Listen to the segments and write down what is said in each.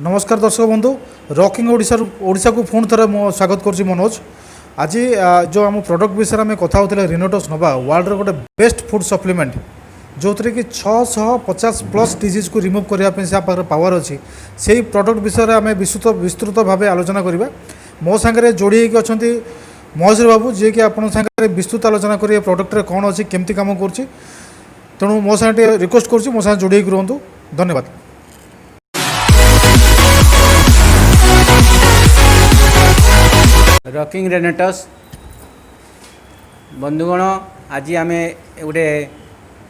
नमस्कार दर्शक बंधु रॉकिंग ओडिशा को पुणी थे मो स्वागत करुँच मनोज। आज जो आम प्रोडक्ट विषय में कथा होते रिनोटस नवा वर्ल्ड गोटे बेस्ट फूड सप्लीमेंट जो थी कि 650 प्लस डिजीज को रिमूव करने से पावर अच्छी से प्रोडक्ट विषय में आम विस्तृत भाव आलोचना करवा। मो सांगे जोड़ी अच्छा महेश्वर बाबू जी कि आप विस्तृत आलोचना करेंगे प्रोडक्ट कौन अच्छी केमती कम कर तेणु मो सांगे रिक्वेस्ट करुँच मो सांगे जोड़ी रुहतु। धन्यवाद। रॉकिंग रेनेटस बंधुगण आज आम गोटे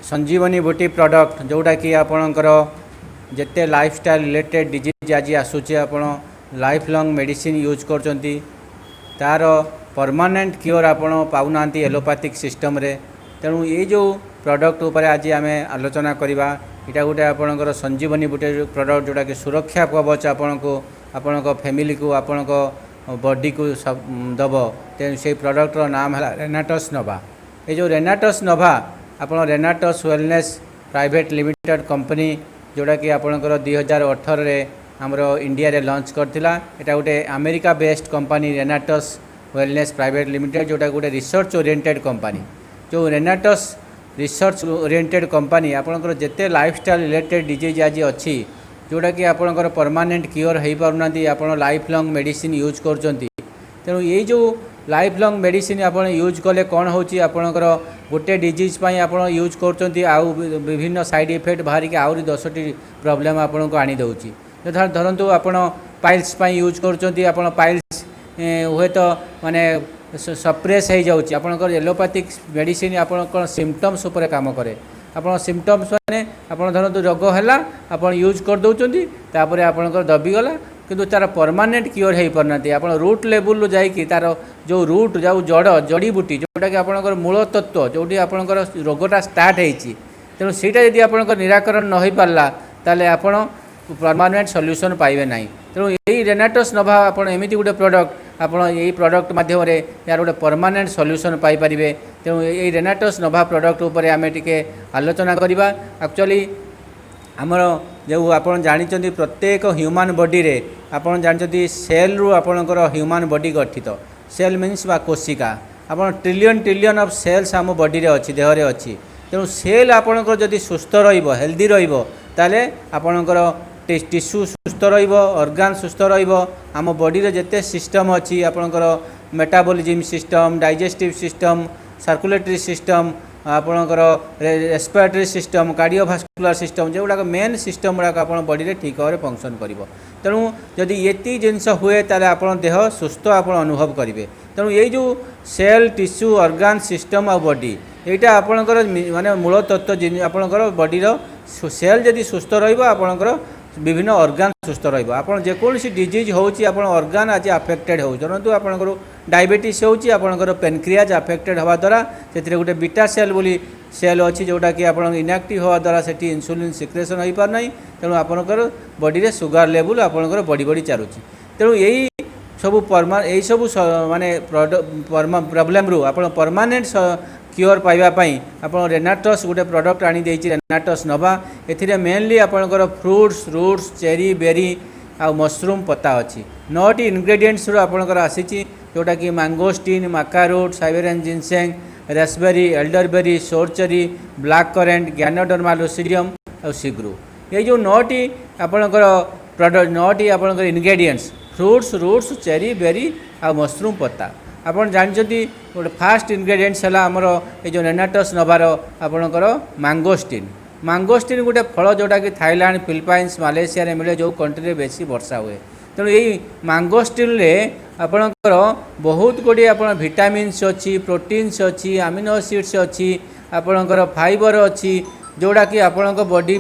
संजीवनी बूटी प्रोडक्ट जोटा कि आपणकर जिते लाइफस्टाइल रिलेटेड डिजीज आज आसूचे आपण लाइफ लॉन्ग मेडिसिन यूज करचंती तार परमानेंट क्योर आपण पाऊना एलोपैथिक सिस्टम रे। तेणु ये जो प्रोडक्ट उपर आज आम आलोचना करवा इटा गोटे आपणकर संजीवनी बूटी प्रोडक्ट जोटा कि सुरक्षा कवच आपण को आपण फैमिली को आपण बॉडी को सब दब। तेणु से प्रोडक्टर नाम है रेनाटस नोवा। ये जो रेनाटस नोवा आप रेनाटस वेलनेस प्राइवेट लिमिटेड कंपनी जोटा कि आपणकर 2018 रे हमरो इंडिया रे लॉन्च करथिला। एटा गोटे America based company Renatus wellness private limited जोटा गोटे रिसर्च ओरिएंटेड कंपनी। जो रेनाटस रिसर्च ओरिएंटेड कंपनी आपणकर जेते लाइफस्टाइल रिलेटेड डिजीज आज अच्छी जोटा कि आपणकर परमानेंट क्योर हो पारना आप लाइफ लॉन्ग मेडिसिन यूज करचंती। तेणु ये जो लाइफ लॉन्ग मेडिसिन आप यूज कले कौन होकर गोटे डिजीज आप यूज करचंती आउ विभिन्न साइड इफेक्ट बाहर के आहरी 10टी प्रॉब्लम आपन को आनी दउची। धरतु आप पाइल्स यूज करचंती आप पाइल्स हुए तो माने सप्रेस हो जाउची आपनकर एलोपैथिक मेडिसिन आपन सिम्पटम्स उपर काम करे। आपन सिम्पटम्स माने आपन धरतु रोग है आप यूज कर दउचंती तापर आपनकर दबीगला किंतु तार परमानेंट क्योर हो पारना आप रूट लेवल जाइए तार जो रूट जो जड़ी बूटी जोटा कि आपनकर मूल तत्व जोटी आपनकर रोगटा स्टार्ट होती। तेणु सीटा यदि आपनकर निराकरण न हो पारला ताले आपण परमानेंट सॉल्यूशन पाइबे नहीं। तेणु यही रेनाटस नोवा आप एमती गोटे प्रोडक्ट आप यही प्रोडक्ट माध्यम यार गोटे परमानेंट सॉल्यूशन पाई परिबे। तेणु यही रेनाटस नोवा प्रोडक्ट उपर आम टिके आलोचना करवा। एक्चुअली आमर जो आप जानते प्रत्येक ह्यूमन बॉडी रे आप जानते सेल रु आपणकर ह्यूमन बॉडी गठित। सेल मीन्स बा कोशिका आप ट्रिलियन ऑफ सेल्स आम बॉडी रे अच्छी देह रे अच्छी। तेणु सेल आपणकर जदि सुस्थ रहिबो हेल्दी रहिबो ताले आपणकर टिश्यू सुस्थ रहिबो ऑर्गन सुस्थ रहिबो। आम बॉडी रे जेते सिस्टम अच्छी आपणकर metabolism system digestive system circulatory system आपणकर रेस्पिरेटरी सिस्टम कार्डियोवास्कुलर सिस्टम जो गुड़ाक मेन सिस्टम गुड़ाक आप बॉडी रे ठीक भाव फंक्शन करिवो। तेणु जदि ये जिनस हुए ताले आपण देह सुस्थ आप अनुभव करेंगे। तेणु ये जो सेल टिश्यू ऑर्गन सिस्टम आ बॉडी यहाँ आपणकर माने मूल तत्व आपणकर बॉडी सेल जदि सुस्थ रहिबो आपणकर विभिन्न ऑर्गन सुस्थ रहिबो। आपण जेकोसी डिजीज होउची आपण ऑर्गन आज अफेक्टेड हो धरतु आपणकर डायबिटीज होउची आपणकर पेनक्रियाज अफेक्टेड हवा द्वारा से गोटे बीटा सेल बोली सेल अच्छी जोटा कि आप इनएक्टिव हवा द्वारा से इन्सुलिन सिक्रेशन हो पार ना। तेणु आपणकर बॉडी रे सुगर लेवल आपणकर बढ़ी बढ़ी चलुची। तेणु यही सब यही सब माने प्रॉब्लम रु आप परमानेंट क्योर पाइबापी आप रेनाटस गोटे प्रोडक्ट आनी देछि रेनाटस नोवा। एथिरे मेनली आपणकर फ्रूट्स रूट्स चेरी बेरी आ मशरूम पत्ता अच्छी 9टी इनग्रेडिएंट्स रो आपणकर आसीची जोटा कि mangosteen maca root Siberian ginseng raspberry elderberry sour cherry black currant ganoderma lucidum और सिग्रू। ये जो 9टी आपणकर प्रोडक्ट 9टी आपणकर ingredients fruits roots cherry berry आ मशरूम पत्ता आपन जानते गोटे फास्ट इनग्रेडिएंट्स है आमर ये जो रेनाटस नोवार आपणकर मैंगोस्टीन गोटे फल जोटा कि थाईलैंड फिलिपाइंस मालेशिया रे मिले जो कंट्री रे बेसी वर्षा हुए। तेणु यही मैंगोस्टीन रे आपणकर बहुत गुड़े आप विटामिन्स अच्छी प्रोटीन्स अच्छी अमीनो एसिड्स अच्छी आपणकर फाइबर अच्छी जोड़ा कि आपण बॉडी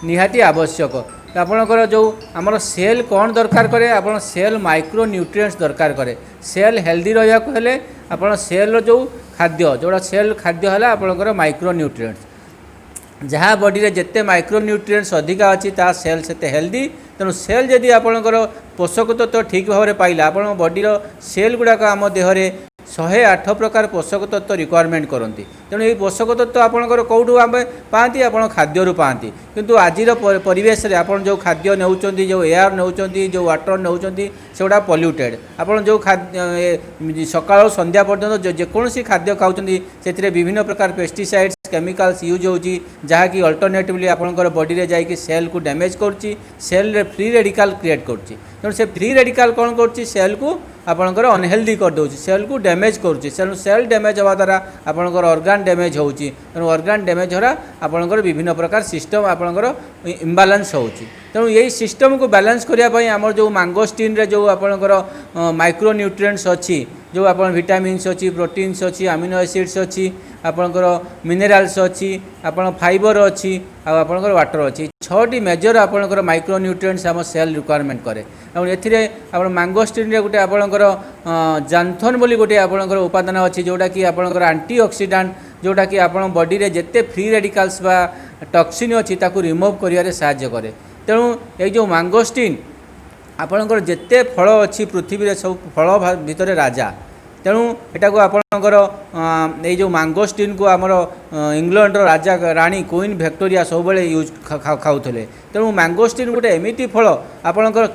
निहाती आवश्यक। आपणकर जो आमर सेल कौन दरकार करे आप सेल माइक्रो न्यूट्रिएंट्स दरकार करे। सेल हेल्दी रहा हेले आप सेल जो खाद्य जोड़ा सेल खाद्य है आपणकर माइक्रो न्यूट्रिएंट्स जहाँ बॉडी रे जेते माइक्रो न्यूट्रिएंट्स अधिका अच्छी ता सेल सेते हेल्दी। तेणु सेल जदि आपणकर पोषक तत्व ठीक भाव में पाइला आप बॉडी सेल गुड़ाक आम देहरे 108 प्रकार पोषक तत्व रिक्वायरमेंट करती तेणु ये पोषक तत्व आपंकर कौटू आम पाती आप खाद्य पाती किंतु आज परिवेश में आप जो खाद्य नौकरी जो एयर नौकरी जो वाटर नौकरी सेगुड़ा पल्यूटेड आप जो खाद्य सकाल संध्या पर्यटन जेकोसी खाद्य खाऊँ से विभिन्न प्रकार पेस्टिसाइड्स केमिकल्स यूज होची जहाँकि अल्टरनेटिवली आपंकर बॉडी रे जाइए सेल को डैमेज करुच्ची सेल रे फ्री रेडिकल क्रिएट करुच्ची तेणु से फ्री रेडिकल कौन करुच्ची सेल को आपंकर अनहेल्दी कर दौर सेल को डैमेज करुच्ची सेल डैमेज हवा द्वारा आपंकर ऑर्गन डैमेज होची तेणु ऑर्गन डैमेज द्वारा आपंकर विभिन्न प्रकार सिस्टम आपंकर इम्बालांस होची तेणु यही सिस्टम को बैलेंस करने आम जो मैंगोस्टीन रे जो आपंकर माइक्रो न्यूट्रिएंट्स अच्छी जो आप विटामिन्स अच्छी प्रोटीन्स अच्छी अमीनो एसिड्स अच्छी आपंकर मिनरल्स अच्छी आप फाइबर अच्छी आपंकर वाटर अच्छी 6टी मेजर आपंकर माइक्रो न्यूट्रिएंट्स आम सेल रिक्वायरमेंट करे और ए मैंगोस्टीन रे गोटे आपंकर जांथन बोली गोटे आपंकर उपादान अच्छी जोटा कि आपंकर एंटीऑक्सीडेंट जोटा कि आप बॉडी रे जेते फ्री रेडिकल्स बा टॉक्सिन अच्छी ताकू रिमूव करियारे सहायता करे तेणु ये जो मैंगोस्टीन आपणकर जेते फल अच्छी पृथ्वी सब फल भितर राजा तेणु एटा को आपणकर ये जो मैंगोस्टीन को आमर England Raja Rani queen Victoria सब यूज खाऊले तेणु मैंगोस्टीन गोटे एमिटी फल आपणकर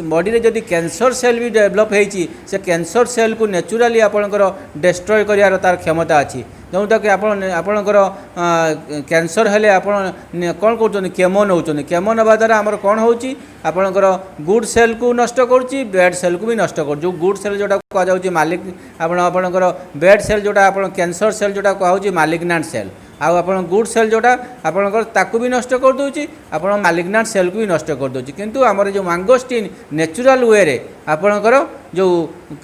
बॉडी रे जदि कैंसर सेल भी डेवलप होती से कैंसर सेल को नेचुराली आपणकर डिस्ट्रॉय करियार तार क्षमता अच्छी जोटा कि आपणकर कैंसर हेले आपण कौन कर केमो नौ केमो नवा द्वारा आमर कौन होची आपणकर गुड सेल को नष्ट करुच्ची बैड सेल को भी नष्ट कर जो गुड सेल जोटा कहुच्छी मालिक आपणकर बैड सेल जोटा आप कैंसर सेल जोटा कहुच्छी मालिग्नांट सेल आउ आप गुड सेल जोटा आपणकर ताकू भी नष्ट कर दूची आप मालिग्नांट सेल को भी नष्ट कर दूची किंतु आमर जो मैंगोस्टीन नेचुरल वे रे आपणकर जो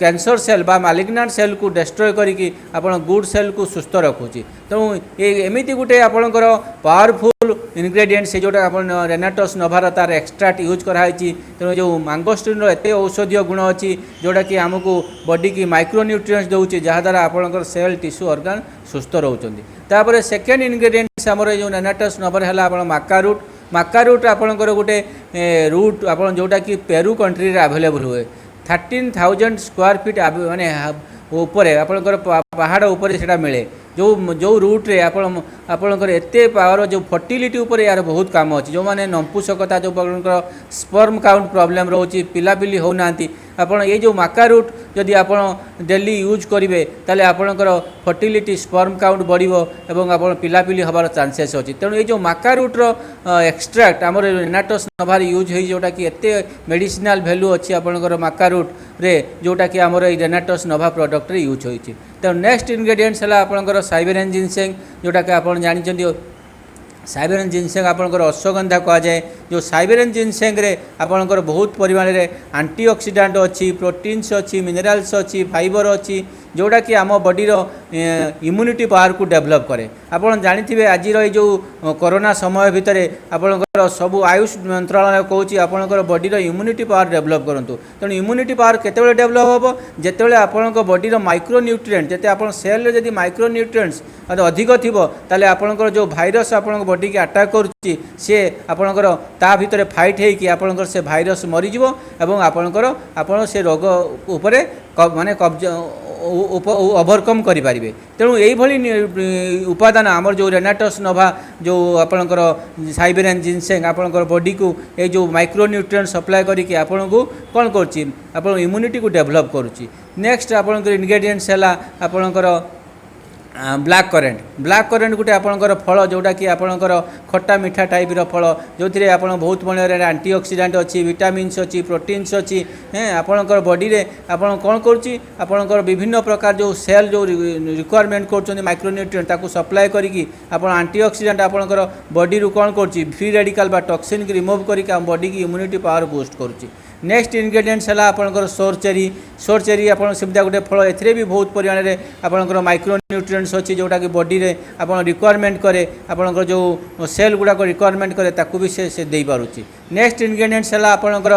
कैंसर सेल बा मालिग्नांट सेल को डिस्ट्रॉय करिकी आपण गुड सेल को सुस्थ रखुची तेणु ये एमिति गुटे आपणकर पावरफुल इनग्रेडिएंट से जोटा आपण रेनाटस नोभार तार एक्सट्रैक्ट यूज कराई तेणु जो मैंगोस्टीन एत औषधीय गुण अच्छी जोटा कि आमको बॉडी की माइक्रो न्यूट्रिएंट्स दूसरी जहाँद्वारा आपणकर सेल टिश्यू ऑर्गन सुस्थ रोचंती तापर सेकेंड इनग्रेडिएंट्स आमर जो रेनाटस नोभार है आप माका रूट आपणकर गोटे रूट आप जोटा कि पेरू कंट्री अवेलेबल हुए 13,000 स्क्वायर फीट माने ऊपर आपणकर पहाड़ ऊपर से मिले जो रूट रे आपणकर एते पावर जो फर्टिलिटी ऊपर यार बहुत काम अच्छी जो मैंने नंपुसकता जो स्पर्म काउंट प्रॉब्लम रोची पिलापिली होना आपड़ ये जो माका रूट जदि आप डेली यूज करेंगे ताले आपणकर फर्टिलिटी स्पर्म काउंट बढ़ो एवं आप पिलापिली हबार चांसेस अच्छी तेणु ये जो माका रूट्र एक्सट्रैक्ट आमर रेनाटस नोभार यूज हो जोटा कि एते मेडिसिनाल वैल्यू अच्छी आपणकर माका रूट रे जोटा कि आमर रेनाटस नोभा प्रोडक्ट रे यूज होती तेणु नेक्स्ट इनग्रेडिएंट्स है आपणकर साइबेरियन जिनसेंग जोटा कि आप जानते साइबेरियन जिनसेंग आपणकर अश्वगंधा कह जाए जो साइबेरियन जिनसेंग रे आपणकर बहुत परिमाण रे एंटीऑक्सीडेंट अच्छी प्रोटीन्स अच्छी मिनरल्स अच्छी फाइबर अच्छी जोटा कि आम बॉडी इम्यूनिटी पावर को डेवलप करे आपन जानिथिबे आज जो कोरोना समय भितर आपणकर सब आयुष मंत्रालय कहूँ आपणकर बॉडी इम्यूनिटी पावर डेवलप करूँ तेणु इम्यूनिटी पावर केतेबेले डेवलप होबो जेतेबेले आपणक बॉडी माइक्रो न्यूट्रिएंट जेते आपन सेल रे जदि माइक्रो न्यूट्रिएंट्स अधिक थिबो ताले आपणकर जो भाइरस आपणक बॉडी के अटैक करूची से आपणकर ता भितर फाइट हेकि आपणकर से भाइरस मरी जिवो एवं आपणकर आपण से रोग उपरे माने कब्जा ओभरकम करें तेणु यही उपादान आमर जो रेनाटस नोभा जो आपणकर साइबेरियन जिनसेंग आपणकर बॉडी को ये जो माइक्रो न्यूट्रिएंट सप्लाई करके आपण को कौन कर इम्यूनिटी को डेवलप करुच्ची नेक्स्ट आपणकर इनग्रेडिएंट्स है आपणकर ब्लैक करेंट गोटे आपणकर फल जोटा कि आपणकर खट्टा मीठा टाइप फल जो थे आप बहुत परिमाण एंटीऑक्सीडेंट अच्छी विटामिन्स अच्छी प्रोटीन्स अच्छी आपणकर बॉडी रे आपन कौन करुच्ची आपणकर विभिन्न प्रकार जो सेल जो रिक्वायरमेंट कर माइक्रोन्यूट्रिएंट ताकू सप्लाई करी आप एंटीऑक्सीडेंट आपणकर बॉडी रू कौन करुच्ची फ्री रेडिकल बा टॉक्सिन की रिमूव करके बॉडी की इम्यूनिटी पावर बूस्ट करुच्ची नेक्स्ट इनग्रेडिएंट्स है आपणकर सोर चेरी आप सेमता गोटे फल ए भी बहुत परिमाण में आपणकर माइक्रो न्यूट्रिएंट्स अच्छी जोटा कि बॉडी रे आप रिक्वायरमेंट करे आपणकर जो सेल गुड़ाक रिक्वायरमेंट करे ताकू भी से दे पारुच्ची नेक्स्ट इनग्रेडिएंट्स है आपणकर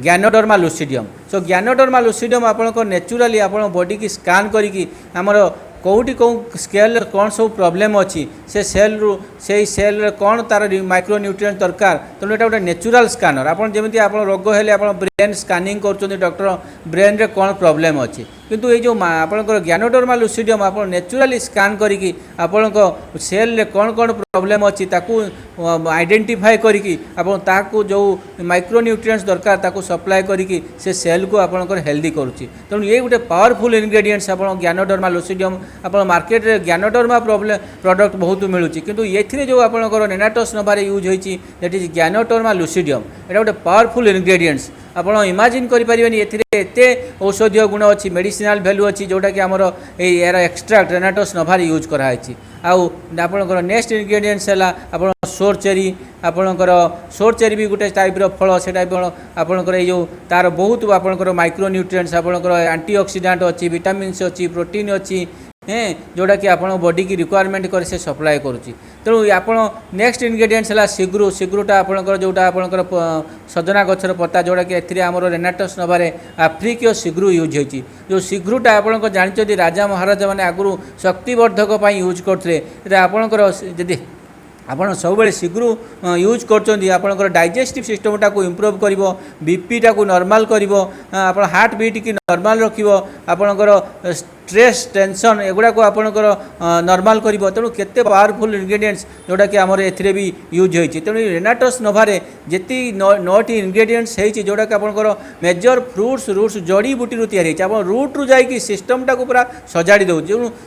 ग्यानोडर्मा लुसिडियम सो ग्यानोडर्मा लुसिडियम आपणकर नेचुराली आप बॉडी की स्कान करी आमर कौटी कौ स्केल कौन सब प्रोब्लेम अच्छी से सेल रु से सेल कौन तार माइक्रो न्यूट्रिएंट दरकार तेणु एटा गोटे नेचुरल स्कानर आपन जेमिति आपन रोग हेले आपन ब्रेन स्कानिंग करछन्ती डॉक्टर ब्रेन रे कौन प्रोब्लेम अच्छी किंतु ये जो आपनकर ज्ञानोडर्मा लुसिडियम आप नेचुराली स्कान करिकी आपनक सेल रे कौन कौन प्रोब्लेम अच्छी ताकू आइडेंटिफाई करिकी आपन ताकू जो माइक्रो न्यूट्रिएंट्स दरकार ताकू सप्लाई करिकी से सेल को आपनकर हेल्दी करूची तेणु ये गोटे पावरफुल इनग्रेडिएंट्स आपन ज्ञानोडर्मा लुसिडियम आपन मार्केट रे ज्ञानोडर्मा प्रोडक्ट बहुत मिलूची किंतु एथिरे जो आपनकर नेनाटोस नबारे यूज होईची दैट इज ज्ञानोडर्मा लुसिडियम एटा गोटे पावरफुल इनग्रेडिएंट्स आपण इमाजिन करें एते औषधीय गुण अच्छी मेडिसिनाल भैल्यू अच्छी जोटा कि आमर यार एक्सट्राक्ट रेनाटोस नभार यूज कराई आपणकर नेक्स्ट इनग्रेडिएंट्स है आप सोर चेरी आपणकर सोर चेरी भी गोटे टाइप्र फल से आपणकर ये तार बहुत आपणकर माइक्रो न्यूट्रिएंट्स आपणकर एंटीऑक्सीडेंट अच्छी विटामिन्स अच्छी प्रोटीन अच्छी जोटा कि आप बॉडी की रिक्वायरमेंट कर से सप्लाई करुच्ची तेणु आप नेक्स्ट इनग्रेडिएंट्स है सिग्रु सिग्रुटा आपणकर जोटा आपणकर सजना गछर पत्ता जोटा कि एथिरे आमर रेनाटोस नबारे आफ्रिकीय सिग्रु यूज होती जो सिग्रुटा आपणकर जानते राजा महाराजा मैंने आगु शक्तिवर्धक यूज करते आपणकर जदि आपड़ सब शीघ्र यूज कर डाइजेस्टिव सिस्टम टाक इम्प्रूव कर बीपी टाक नॉर्मल कर हार्ट बीट की नॉर्मल रखिब आपणकर स्ट्रेस टेंशन एगुड़ा को आपणकर नॉर्मल कर तेणु केते पावरफुल इनग्रेडिएंट्स जोटा कि आमर एथिरे भी यूज होती तेणु रेनाटोस नोभारे जेती 9टी इनग्रेडिएंट्स होती जोटा कि आपणकर मेजर फ्रुट्स रूट्स जड़ी बूटी रू तैयारी आप रूट रू जाइए सिस्टम टाक पूरा सजाड़ी दे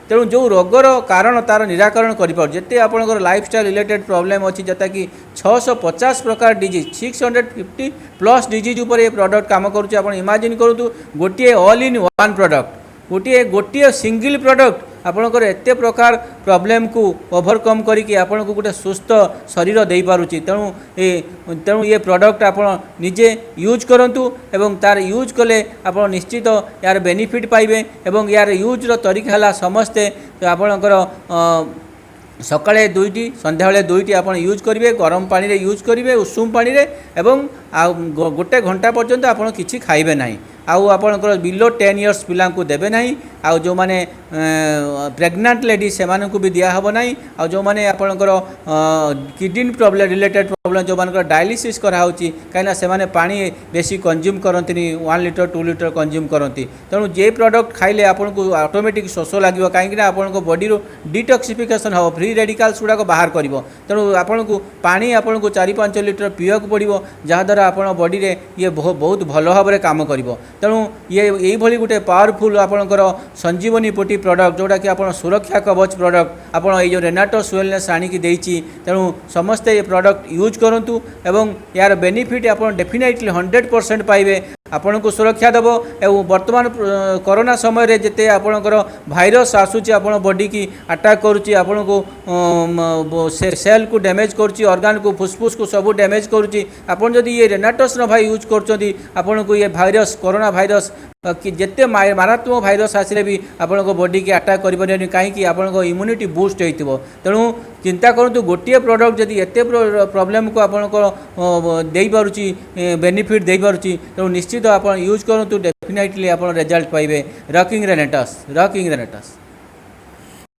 तेणु जो रोगर कारण तार निराकरण करते आपणकर लाइफस्टाइल रिलेटेड प्रॉब्लम अच्छी जोटा कि 650 प्रकार डिजीज 650 प्लस डिजीज उपर ये प्रोडक्ट काम करुच्चे आप इमाजिन करूँ गोटे ऑल इन वन प्रोडक्ट गोटे सिंगल प्रोडक्ट आपणकर एते प्रकार प्रॉब्लम को ओवरकम करिकी आपन को गोटे सुस्थ शरीर दे पारुची तेणु ये प्रोडक्ट आप निजे यूज करंतु एवं तार यूज कले आप निश्चित यार बेनिफिट पाइबे एवं यार यूज रो तरीका है समस्ते आपणकर सकाळे 2टी संध्या बेले 2टी आप यूज करेंगे गरम पानी रे यूज करेंगे उषुम पानी रे एवं गोटे घंटा पर्यंत आप किसी खाइबे नहीं आउ आपणकर बिलो 10 इयर्स पिला देवे ना आउ जो माने प्रेग्नेंट लेडी से भी दिहब ना आउ जो माने आपणकर किडनी प्रॉब्लम रिलेटेड प्रॉब्लम जो मानकर डायलिसिस कराऊँगी कहीं से माने पानी बेसी कंज्यूम करती 1 लीटर 2 लीटर कंज्यूम करती तेणु जे प्रोडक्ट खाइले आपको ऑटोमेटिक शोष लगे कहीं आप बॉडी डिटॉक्सिफिकेशन हम फ्री रेडिकल्स गुड़ाक बाहर कर तेणु आपन को पानी आपन को 4-5 लीटर पीवा पड़ो जहाद्वारा आप बॉडी रे ये बहुत भल भाव में काम कर तेणु ये गोटे पावरफुल आपणकर संजीवनी पोटी प्रोडक्ट जोटा कि आप सुरक्षा कवच प्रोडक्ट आप जो रेनाटोस वेलनेस आणिकी देइछि तेणु समस्ते ये प्रोडक्ट यूज करंतु एवं यार बेनिफिट आप डेफिनेटली 100% पाइबे आपन को सुरक्षा देव एवं वर्तमान कोरोना समय रे जेते आपणकर भाइरस आसूची आपण बॉडी की अटैक करुच्ची आपण को सेल को डैमेज करुच्ची ऑर्गन को फुसफुस को सब डैमेज करुच्ची आपण जदि ये रेनाटोस न भाई यूज करछंती आपण को ये भाइरस कोरोना भाइरस कि जिते मारात्मक भाइरस आसिले भी आपण बॉडी की अटैक करें कहीं आपण इम्यूनिटी बूस्ट हो तेणु चिंता करूँ गोटे प्रोडक्ट जदि एत प्रॉब्लम को आपण दे पारुची बेनिफिट दे पारुची तेणु निश्चित आप यूज करूँ डेफिनेटली आप रिजल्ट पाइबे रॉकिंग रेनाटोस।